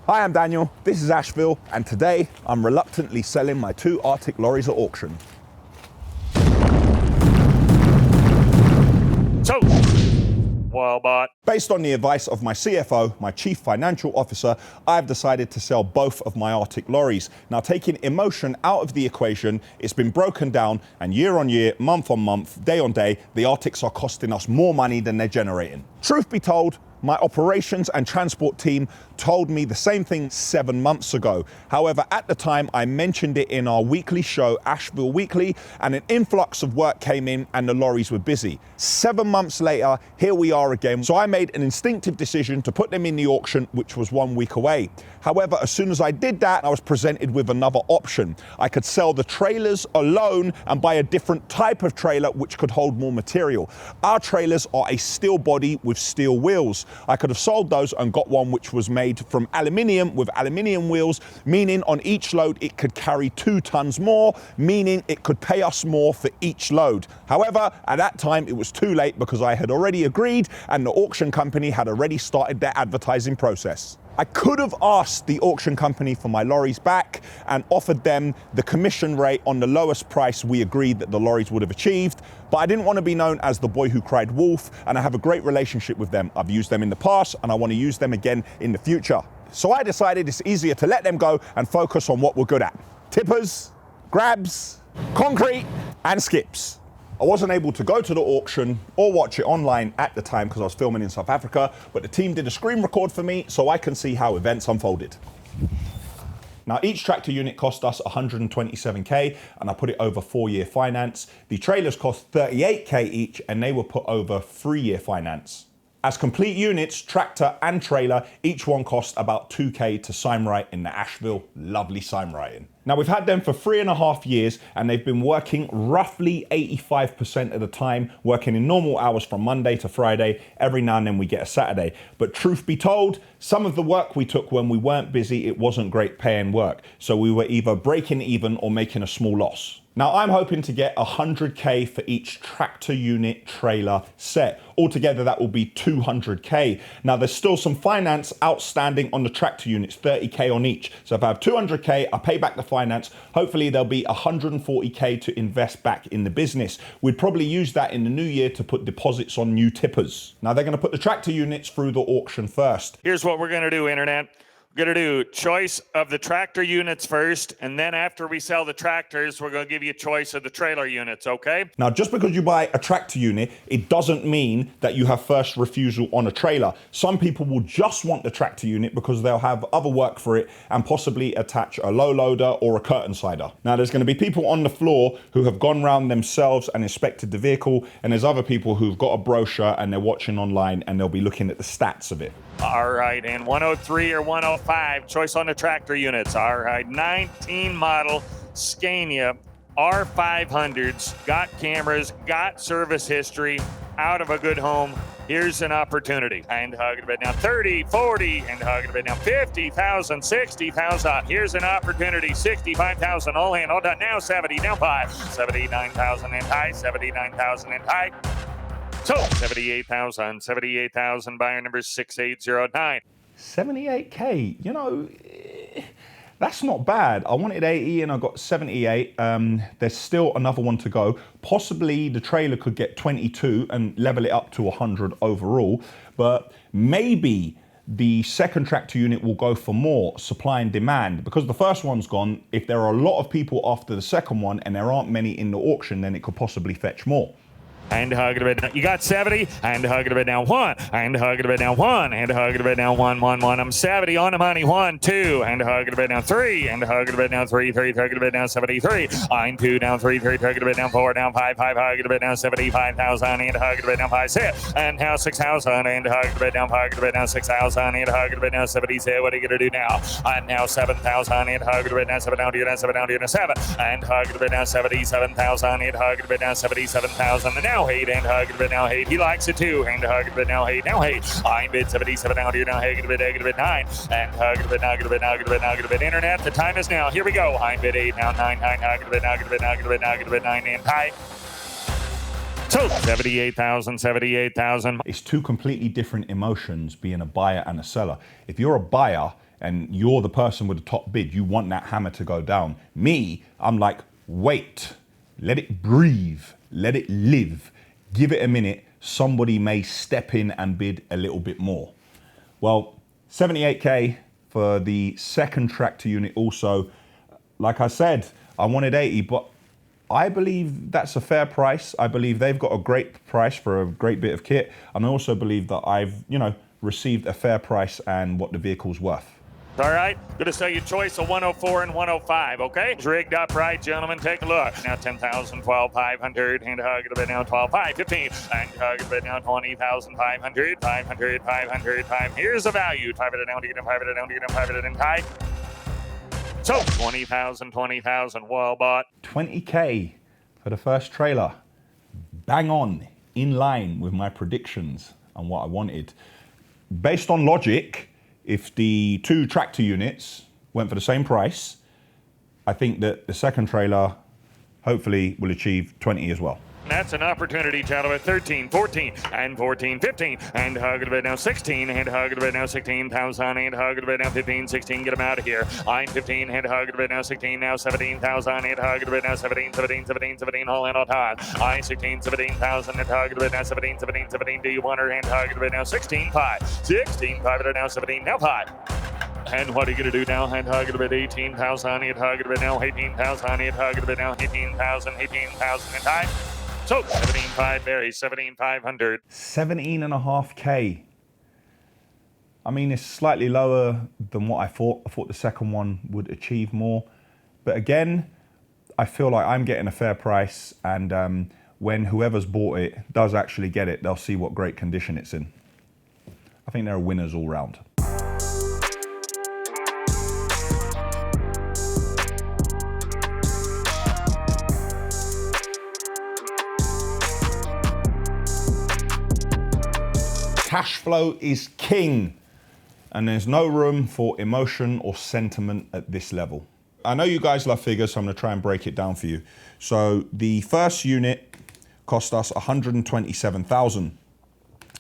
Hi, I'm Daniel, this is Ashville, and today I'm reluctantly selling my 2 Artic lorries at auction. So, well bought. Based on the advice of my CFO, my Chief Financial Officer, I've decided to sell both of my Artic lorries. Now, taking emotion out of the equation, it's been broken down, and year on year, month on month, day on day, the Artics are costing us more money than they're generating. Truth be told, my operations and transport team told me the same thing 7 months ago. However, at the time, I mentioned it in our weekly show, Ashville Weekly, and an influx of work came in and the lorries were busy. 7 months later, here we are again. So I made an instinctive decision to put them in the auction, which was 1 week away. However, as soon as I did that, I was presented with another option. I could sell the trailers alone and buy a different type of trailer which could hold more material. Our trailers are a steel body with steel wheels. I could have sold those and got one which was made from aluminium with aluminium wheels, meaning on each load it could carry 2 tons more, meaning it could pay us more for each load. However, at that time it was too late because I had already agreed and the auction company had already started their advertising process. I could have asked the auction company for my lorries back and offered them the commission rate on the lowest price we agreed that the lorries would have achieved, but I didn't want to be known as the boy who cried wolf, and I have a great relationship with them. I've used them in the past and I want to use them again in the future. So I decided it's easier to let them go and focus on what we're good at. Tippers, grabs, concrete, and skips. I wasn't able to go to the auction or watch it online at the time because I was filming in South Africa, but the team did a screen record for me so I can see how events unfolded. Now, each tractor unit cost us 127k and I put it over 4-year finance. The trailers cost 38k each and they were put over 3-year finance. As complete units, tractor and trailer, each one cost about 2k to sign right in the Ashville. Lovely sign writing. Now, we've had them for 3.5 years and they've been working roughly 85% of the time, working in normal hours from Monday to Friday. Every now and then we get a Saturday. But truth be told, some of the work we took when we weren't busy, it wasn't great paying work. So we were either breaking even or making a small loss. Now, I'm hoping to get 100k for each tractor unit trailer set. Altogether, that will be 200k. Now, there's still some finance outstanding on the tractor units, 30k on each. So if I have 200k, I pay back the finance. Hopefully, there'll be 140k to invest back in the business. We'd probably use that in the new year to put deposits on new tippers. Now, they're going to put the tractor units through the auction first. Here's what we're going to do, Internet. We're going to do choice of the tractor units first, and then after we sell the tractors, we're going to give you a choice of the trailer units, okay? Now, just because you buy a tractor unit, it doesn't mean that you have first refusal on a trailer. Some people will just want the tractor unit because they'll have other work for it and possibly attach a low loader or a curtain sider. Now, there's going to be people on the floor who have gone round themselves and inspected the vehicle, and there's other people who've got a brochure and they're watching online and they'll be looking at the stats of it. All right, and 103 or 105, choice on the tractor units. All right, 19 model Scania R500s, got cameras, got service history, out of a good home. Here's an opportunity. And hug it a bit now, 30, 40, and hug it a bit now, 50,000, 60,000. Here's an opportunity, 65,000, all in, all done. Now 70, now 5, 79,000 and high, 79,000 and high. So, 78,000, buyer number 6809. 78k, you know, that's not bad. I wanted 80 and I got 78. There's still another one to go. Possibly the trailer could get 22 and level it up to 100 overall, but maybe the second tractor unit will go for more, supply and demand. Because the first one's gone, if there are a lot of people after the second one and there aren't many in the auction, then it could possibly fetch more. And hug it a bit now. You got 70, and hug it a bit now, 1, and hug it a bit now, 1, and hug it a bit now, 1, 1, 1. I'm 70 on the money, 1, 2, and hug it a bit now, 3, and hug it a bit now, 3, 3, hug it a bit now, 73. I'm 2 down, 3, 3, hug it a bit now, 4 down, 5, 5, hug it a bit now, 75,000, and hug it a bit now, 5, 6, and now 6,000, and hug it a bit now, hug it a bit now, 6,000, and hug it a bit now, 76. What are you gonna do now? And now 7,000, and hug it a bit now, 7 down, 7 down, 7, and hug it a bit now, 77,000, and hug it a bit now, 77,000, and now 8, and hug it a bit now, 8. He likes it too, and hug it a bit now, 8, now 8. I'm bid 77 now, now hug it a bit 9, and hug it a bit, hug it a bit, hug it a bit, hug it a bit. Internet, the time is now. Here we go. I'm bid 8 now, 9, hug it a bit, hug it a bit, hug it a bit, hug it a bit, 9, and high. So 78,000. It's two completely different emotions being a buyer and a seller. If you're a buyer, and you're the person with the top bid, you want that hammer to go down. Me, I'm like, wait, let it breathe, let it live, give it a minute. Somebody may step in and bid a little bit more. Well, 78K for the second tractor unit also. Like I said, I wanted 80, but I believe that's a fair price. I believe they've got a great price for a great bit of kit. And I also believe that I've, received a fair price and what the vehicle's worth. All right, gonna sell you choice of 104 and 105, okay? It's rigged up right, gentlemen, take a look. Now 10,000, 12,500, and hug it a bit now, 12,500, 15, and hug it a bit now, 20,500, 500, 500, 5. Here's the value, 500 down to get him, 500 down to get him, 500 and tie. So 20,000, 20,000, well bought. 20K for the first trailer. Bang on, in line with my predictions and what I wanted. Based on logic, if the two tractor units went for the same price, I think that the second trailer hopefully will achieve 20 as well. That's an opportunity, gentlemen. 13, 14, and 14, 15, and hug it a bit now, 16, and hug it a bit now, 16,000, and hug it a bit now, 15, 16, get them out of here. I'm 15, and hug it a bit now, 16, now 17,000, and hug it a bit now, 17, 17, 17, 17, all in all time. I 16, 17,000, and hug it a bit now, 17, 17, 17, do you want her, and hug it a bit now, 16, 5, 16, 5, it now, 17, now 5. And what are you going to do now? And hug it a bit, 18,000, and hug it a bit now, 18,000, and hug it a bit now, 18,000, 18,000, and time. So 17.5 berries, 17,500. 17.5K. I mean, it's slightly lower than what I thought. I thought the second one would achieve more. But again, I feel like I'm getting a fair price, and when whoever's bought it does actually get it, they'll see what great condition it's in. I think there are winners all round. Cash flow is king, and there's no room for emotion or sentiment at this level. I know you guys love figures, so I'm gonna try and break it down for you. So the first unit cost us 127,000.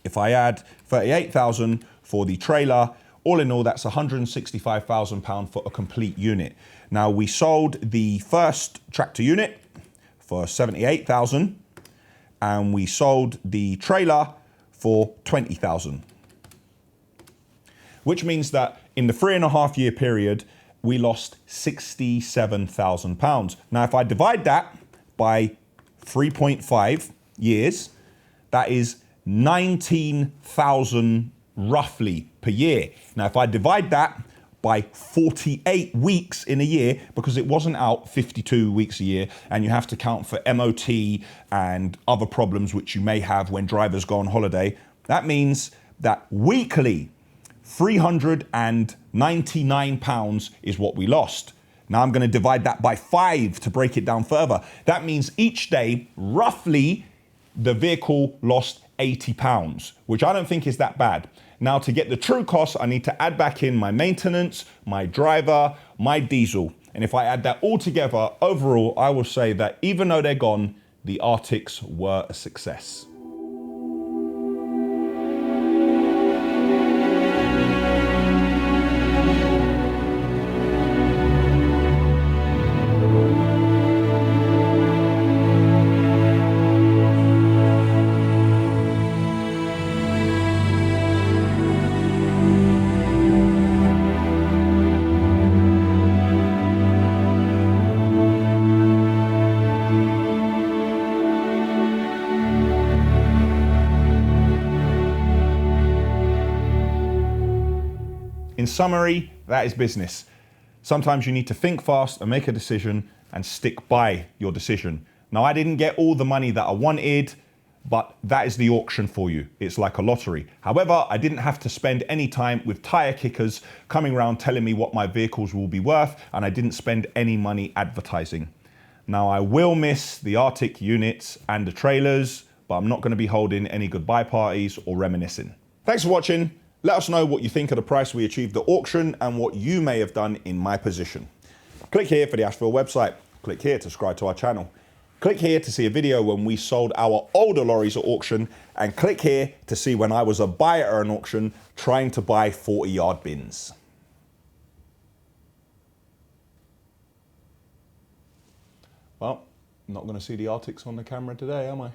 If I add 38,000 for the trailer, all in all, that's 165,000 pounds for a complete unit. Now we sold the first tractor unit for 78,000, and we sold the trailer for 20,000, which means that in the 3.5 year period, we lost 67,000 pounds. Now, if I divide that by 3.5 years, that is 19,000 roughly per year. Now, if I divide that by 48 weeks in a year, because it wasn't out 52 weeks a year, and you have to count for MOT and other problems which you may have when drivers go on holiday. That means that weekly, £399 is what we lost. Now I'm gonna divide that by 5 to break it down further. That means each day, roughly, the vehicle lost £80, which I don't think is that bad. Now, to get the true cost, I need to add back in my maintenance, my driver, my diesel. And if I add that all together, overall, I will say that even though they're gone, the Artics were a success. In summary, that is business. Sometimes you need to think fast and make a decision and stick by your decision. Now, I didn't get all the money that I wanted, but that is the auction for you. It's like a lottery. However, I didn't have to spend any time with tire kickers coming around telling me what my vehicles will be worth, and I didn't spend any money advertising. Now, I will miss the Artic units and the trailers, but I'm not going to be holding any goodbye parties or reminiscing. Thanks for watching. Let us know what you think of the price we achieved at auction and what you may have done in my position. Click here for the Ashville website. Click here to subscribe to our channel. Click here to see a video when we sold our older lorries at auction, and click here to see when I was a buyer at an auction trying to buy 40-yard bins. Well, I'm not going to see the Arctics on the camera today, am I?